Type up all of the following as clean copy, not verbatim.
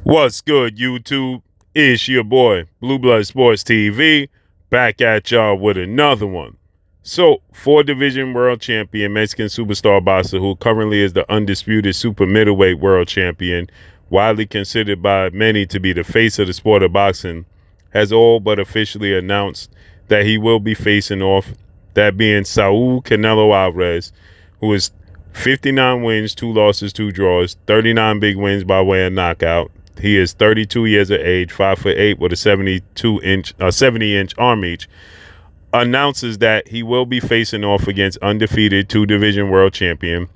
What's good, YouTube? It's your boy, Blue Blood Sports TV, back at y'all with another one. So, four-division world champion, Mexican superstar boxer, who currently is the undisputed super middleweight world champion, widely considered by many to be the face of the sport of boxing, has all but officially announced that he will be facing off, that being Saul Canelo Alvarez, who is 59 wins, 2 losses, 2 draws, 39 big wins by way of knockout. He is 32 years of age, 5'8" with a 70-inch arm reach. Announces that he will be facing off against undefeated 2-division world champion,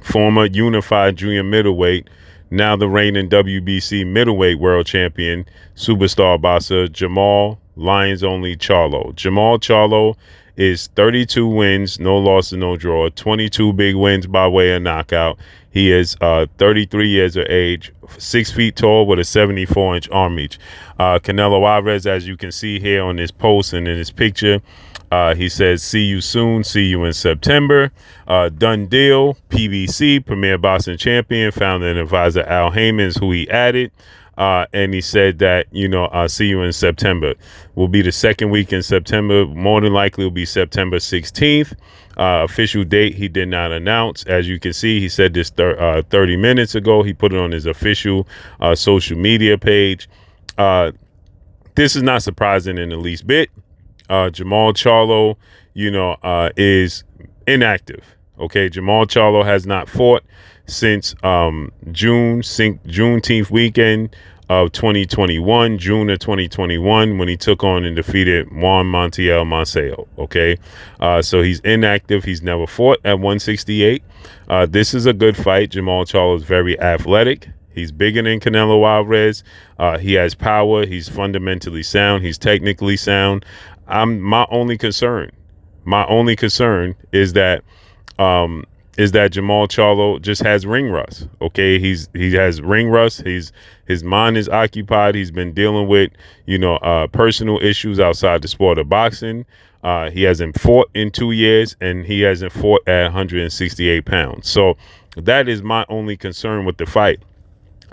former unified junior middleweight, now the reigning WBC middleweight world champion, superstar boxer Jermall Lions Only Charlo. Jermall Charlo is 32 wins, no losses, no draw, 22 big wins by way of knockout. He is 33 years of age, 6 feet tall with a 74-inch arm reach. Canelo Alvarez, as you can see here on this post and in this picture, he says, "See you soon. See you in September. Done deal. PBC, Premier Boxing Champion, founder and advisor Al Heyman's, who he added." And he said that, I'll see you in September. Will be the second week in September. More than likely will be September 16th. Official date he did not announce. As you can see, he said this 30 minutes ago. He put it on his official social media page. This is not surprising in the least bit. Jermall Charlo, is inactive. Okay, Jermall Charlo has not fought since Juneteenth weekend of 2021, June of 2021, when he took on and defeated Juan Montiel Maceo. Okay, so he's inactive. He's never fought at 168. This is a good fight. Jermall Charlo is very athletic. He's bigger than Canelo Alvarez. He has power. He's fundamentally sound. He's technically sound. My only concern is that Jermall Charlo just has ring rust. Okay, he has ring rust. His mind is occupied. He's been dealing with personal issues outside the sport of boxing. He hasn't fought in 2 years, and he hasn't fought at 168 pounds. So that is my only concern with the fight.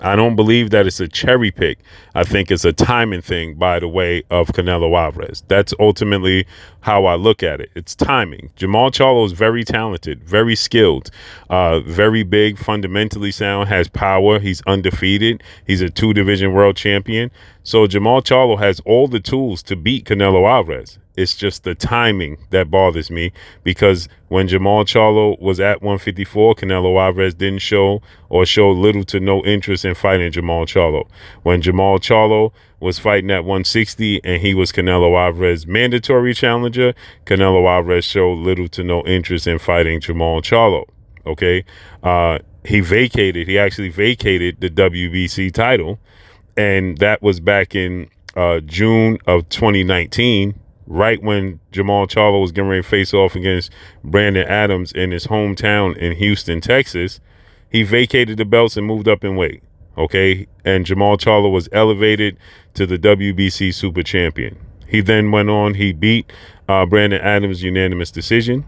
I don't believe that it's a cherry pick. I think it's a timing thing, by the way, of Canelo Alvarez. That's ultimately how I look at it. It's timing. Jermall Charlo is very talented, very skilled, very big, fundamentally sound, has power. He's undefeated. He's a 2-division world champion. So Jermall Charlo has all the tools to beat Canelo Alvarez. It's just the timing that bothers me, because when Jermall Charlo was at 154, Canelo Alvarez didn't show little to no interest in fighting Jermall Charlo. When Jermall Charlo was fighting at 160 and he was Canelo Alvarez's mandatory challenger, Canelo Alvarez showed little to no interest in fighting Jermall Charlo. Okay, he actually vacated the WBC title, and that was back in June of 2019. Right when Jermall Charlo was getting ready to face off against Brandon Adams in his hometown in Houston, Texas. He vacated the belts and moved up in weight. Okay, and Jermall Charlo was elevated to the WBC super champion. He then went on. He beat Brandon Adams unanimous decision.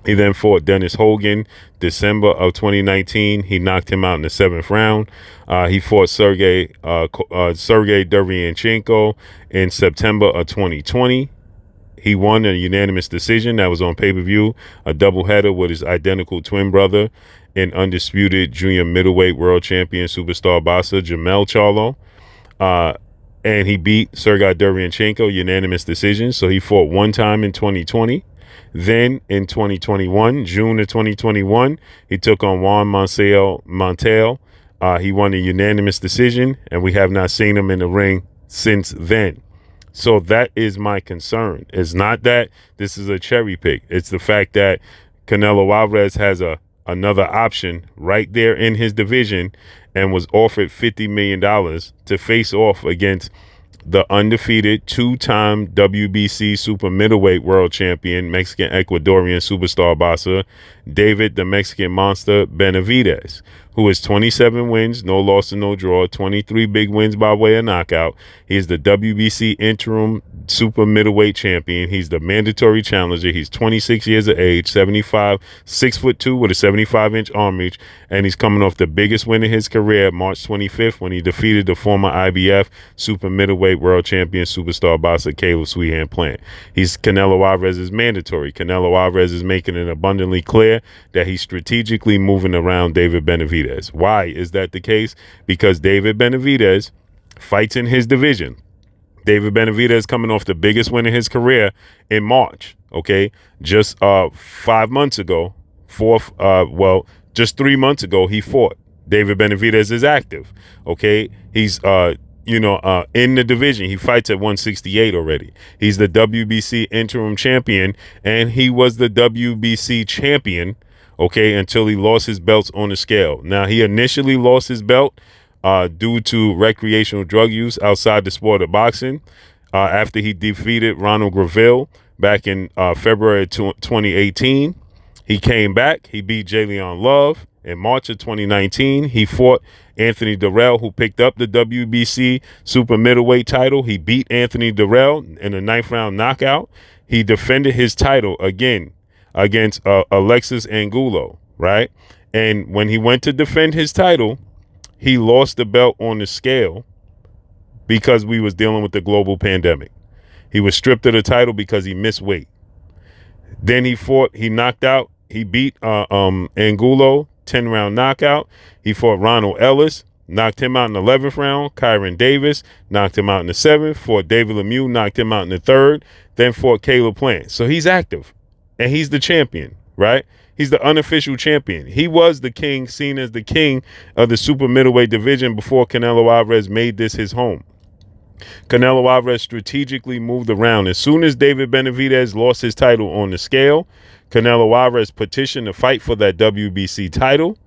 He then fought Dennis Hogan December of 2019. He knocked him out in the 7th round. He fought Sergey Derevyanchenko in September of 2020. He won a unanimous decision that was on pay-per-view, a doubleheader with his identical twin brother and undisputed junior middleweight world champion superstar boxer Jermall Charlo. And he beat Sergey Derevyanchenko unanimous decision. So he fought one time in 2020. Then in 2021, June of 2021, he took on Juan Montiel. He won a unanimous decision, and we have not seen him in the ring since then. So that is my concern. It's not that this is a cherry pick. It's the fact that Canelo Alvarez has another option right there in his division and was offered $50 million to face off against the undefeated 2-time WBC super middleweight world champion, Mexican Ecuadorian superstar boxer, David the Mexican Monster Benavidez, who has 27 wins, no loss and no draw, 23 big wins by way of knockout. He is the WBC interim super middleweight champion. He's the mandatory challenger. He's 26 years of age, 75, 6'2" with a 75-inch arm reach, and he's coming off the biggest win in his career, March 25th, when he defeated the former IBF super middleweight world champion superstar boxer Caleb Sweetheart Plant. He's Canelo Alvarez's mandatory. Canelo Alvarez is making it abundantly clear that he's strategically moving around David Benavidez. Why is that the case? Because David Benavidez fights in his division. David Benavidez coming off the biggest win in his career in March, okay? Just 5 months ago, just 3 months ago, he fought. David Benavidez is active, okay? He's, in the division. He fights at 168 already. He's the WBC interim champion, and he was the WBC champion, okay, until he lost his belts on the scale. Now, he initially lost his belt due to recreational drug use outside the sport of boxing after he defeated Ronald Graville back in February 2018. He came back. He beat Jalen Love in March of 2019. He fought Anthony Durrell, who picked up the WBC super middleweight title. He beat Anthony Durrell in a 9th round knockout. He defended his title again against Alexis Angulo, right? And when he went to defend his title, he lost the belt on the scale because we was dealing with the global pandemic. He was stripped of the title because he missed weight. Then he knocked out, he beat Angulo, 10-round knockout. He fought Ronald Ellis, knocked him out in the 11th round. Kyron Davis knocked him out in the 7th. Fought David Lemieux, knocked him out in the 3rd. Then fought Caleb Plant. So he's active, and he's the champion, right? He's the unofficial champion. He was the king, seen as the king of the super middleweight division before Canelo Alvarez made this his home. Canelo Alvarez strategically moved around. As soon as David Benavidez lost his title on the scale, Canelo Alvarez petitioned to fight for that WBC title.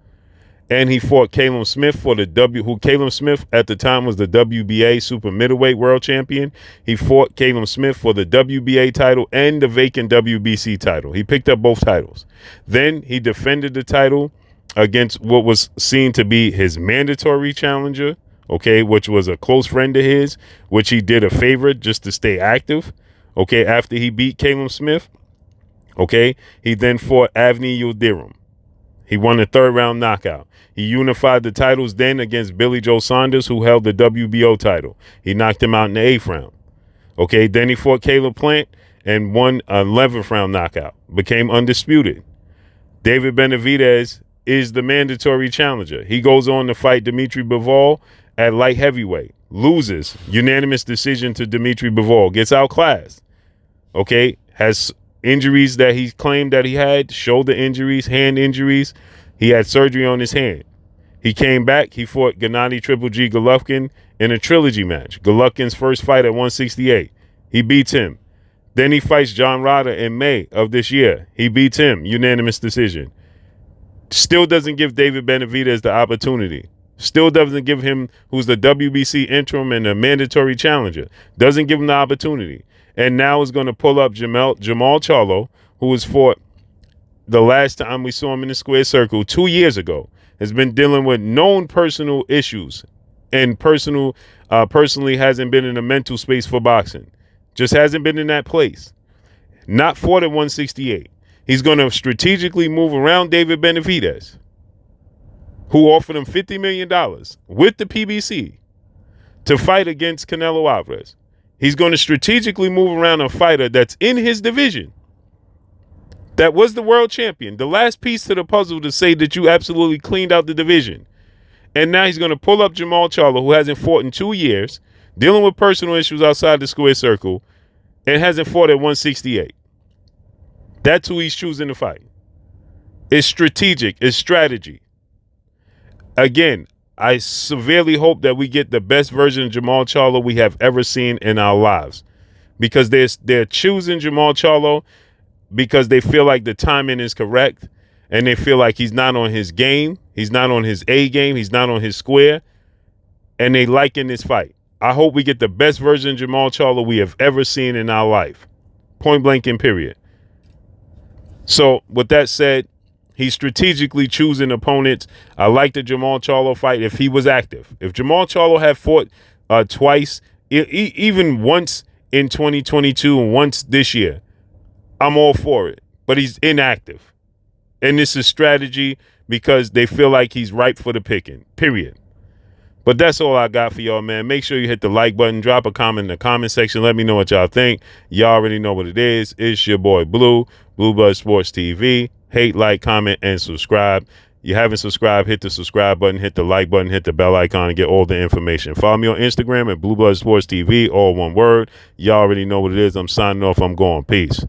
And he fought Caleb Smith Caleb Smith at the time was the WBA super middleweight world champion. He fought Caleb Smith for the WBA title and the vacant WBC title. He picked up both titles. Then he defended the title against what was seen to be his mandatory challenger, okay, which was a close friend of his, which he did a favor just to stay active, okay, after he beat Caleb Smith, okay. He then fought Avni Yildirim. He won a 3rd round knockout. He unified the titles then against Billy Joe Saunders, who held the WBO title. He knocked him out in the 8th round. Okay, then he fought Caleb Plant and won an 11th round knockout. Became undisputed. David Benavidez is the mandatory challenger. He goes on to fight Dimitri Bivol at light heavyweight. Loses. Unanimous decision to Dimitri Bivol. Gets outclassed. Okay, has injuries that he claimed that he had, shoulder injuries, hand injuries. He had surgery on his hand. He came back. He fought Gennady Triple G Golovkin in a trilogy match. Golovkin's first fight at 168. He beats him. Then he fights John Ryder in May of this year. He beats him. Unanimous decision. Still doesn't give David Benavidez the opportunity. Still doesn't give him, who's the WBC interim and a mandatory challenger, doesn't give him the opportunity. And now is going to pull up Jermall Charlo, who was fought the last time we saw him in the square circle 2 years ago, has been dealing with known personal issues and personally hasn't been in a mental space for boxing. Just hasn't been in that place. Not fought at 168. He's going to strategically move around David Benavidez, who offered him $50 million with the PBC to fight against Canelo Alvarez. He's going to strategically move around a fighter that's in his division, that was the world champion, the last piece to the puzzle to say that you absolutely cleaned out the division. And now he's going to pull up Jermall Charlo, who hasn't fought in 2 years, dealing with personal issues outside the square circle, and hasn't fought at 168. That's who he's choosing to fight. It's strategic. It's strategy. Again, I severely hope that we get the best version of Jermall Charlo we have ever seen in our lives, because they're choosing Jermall Charlo because they feel like the timing is correct, and they feel like he's not on his game, he's not on his A game, he's not on his square, and they liking this fight. I hope we get the best version of Jermall Charlo we have ever seen in our life. Point blank and period. So with that said, he's strategically choosing opponents. I like the Jermall Charlo fight if he was active. If Jermall Charlo had fought twice, even once in 2022 and once this year, I'm all for it. But he's inactive. And this is strategy because they feel like he's ripe for the picking, period. But that's all I got for y'all, man. Make sure you hit the like button. Drop a comment in the comment section. Let me know what y'all think. Y'all already know what it is. It's your boy Blue Blood Sports TV. Hate, like, comment, and subscribe. You haven't subscribed, hit the subscribe button, hit the like button, hit the bell icon, and get all the information. Follow me on Instagram at Blue Blood Sports TV, all one word. Y'all already know what it is. I'm signing off. I'm going. Peace.